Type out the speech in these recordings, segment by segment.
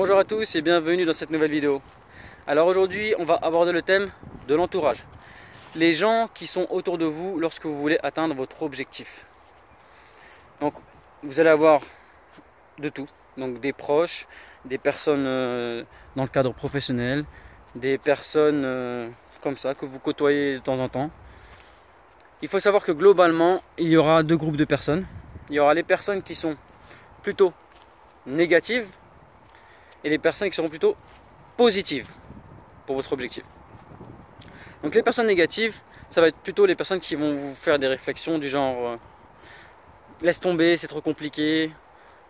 Bonjour à tous et bienvenue dans cette nouvelle vidéo. Alors aujourd'hui on va aborder le thème de l'entourage. Les gens qui sont autour de vous lorsque vous voulez atteindre votre objectif. Donc vous allez avoir de tout. Donc des proches, des personnes dans le cadre professionnel, des personnes comme ça que vous côtoyez de temps en temps. Il faut savoir que globalement il y aura deux groupes de personnes. Il y aura les personnes qui sont plutôt négatives et les personnes qui seront plutôt positives pour votre objectif. Donc les personnes négatives, ça va être plutôt les personnes qui vont vous faire des réflexions du genre laisse tomber, c'est trop compliqué,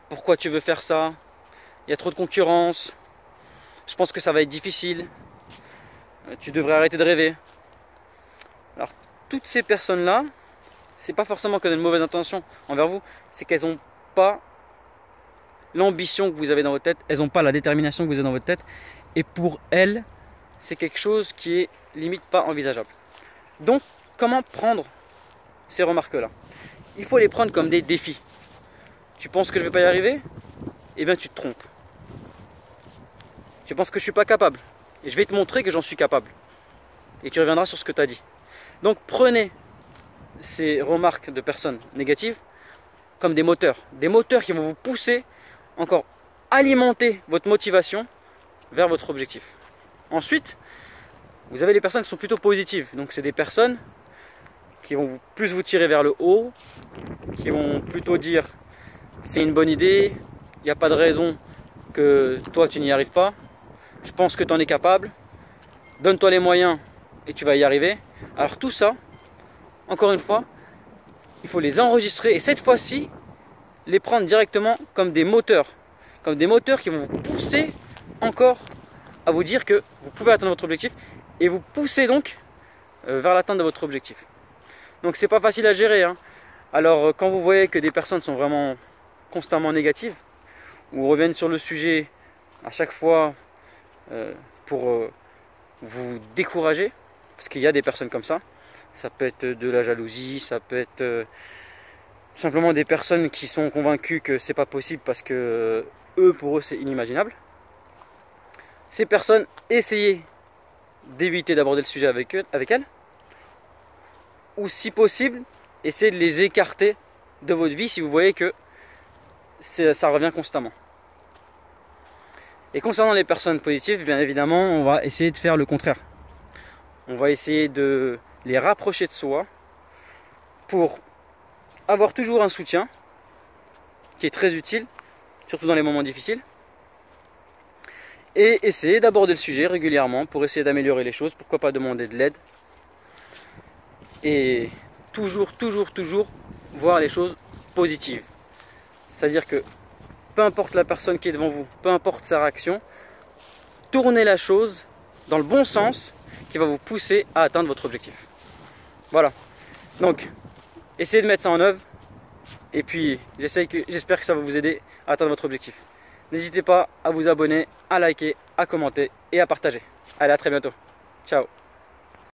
pourquoi tu veux faire ça, il y a trop de concurrence, je pense que ça va être difficile, tu devrais arrêter de rêver. Alors toutes ces personnes là, c'est pas forcément qu'elles ont une mauvaise intention envers vous, c'est qu'elles n'ont pas l'ambition que vous avez dans votre tête, elles n'ont pas la détermination que vous avez dans votre tête, et pour elles c'est quelque chose qui est limite pas envisageable. Donc comment prendre ces remarques là? Il faut les prendre comme des défis. Tu penses que je ne vais pas y arriver? Eh bien tu te trompes. Tu penses que je ne suis pas capable? Et je vais te montrer que j'en suis capable. Et tu reviendras sur ce que tu as dit. Donc prenez ces remarques de personnes négatives comme des moteurs qui vont vous pousser encore alimenter votre motivation vers votre objectif. Ensuite, vous avez les personnes qui sont plutôt positives. Donc c'est des personnes qui vont plus vous tirer vers le haut, qui vont plutôt dire c'est une bonne idée, il n'y a pas de raison que toi tu n'y arrives pas, je pense que tu en es capable, donne-toi les moyens et tu vas y arriver. Alors tout ça, encore une fois, il faut les enregistrer et cette fois-ci les prendre directement comme des moteurs qui vont vous pousser encore à vous dire que vous pouvez atteindre votre objectif et vous pousser donc vers l'atteinte de votre objectif. Donc c'est pas facile à gérer, hein. Alors quand vous voyez que des personnes sont vraiment constamment négatives ou reviennent sur le sujet à chaque fois pour vous décourager, parce qu'il y a des personnes comme ça peut être de la jalousie, ça peut être simplement des personnes qui sont convaincues que c'est pas possible parce que pour eux c'est inimaginable. Ces personnes, essayez d'éviter d'aborder le sujet avec elles, ou si possible, essayez de les écarter de votre vie si vous voyez que ça revient constamment. Et concernant les personnes positives, bien évidemment, on va essayer de faire le contraire. On va essayer de les rapprocher de soi pour avoir toujours un soutien qui est très utile, surtout dans les moments difficiles. Et essayer d'aborder le sujet régulièrement pour essayer d'améliorer les choses, pourquoi pas demander de l'aide. Et toujours voir les choses positives. C'est-à-dire que peu importe la personne qui est devant vous, peu importe sa réaction, tournez la chose dans le bon sens qui va vous pousser à atteindre votre objectif. Voilà. Donc, essayez de mettre ça en œuvre. Et puis, j'espère que ça va vous aider à atteindre votre objectif. N'hésitez pas à vous abonner, à liker, à commenter et à partager. Allez, à très bientôt. Ciao.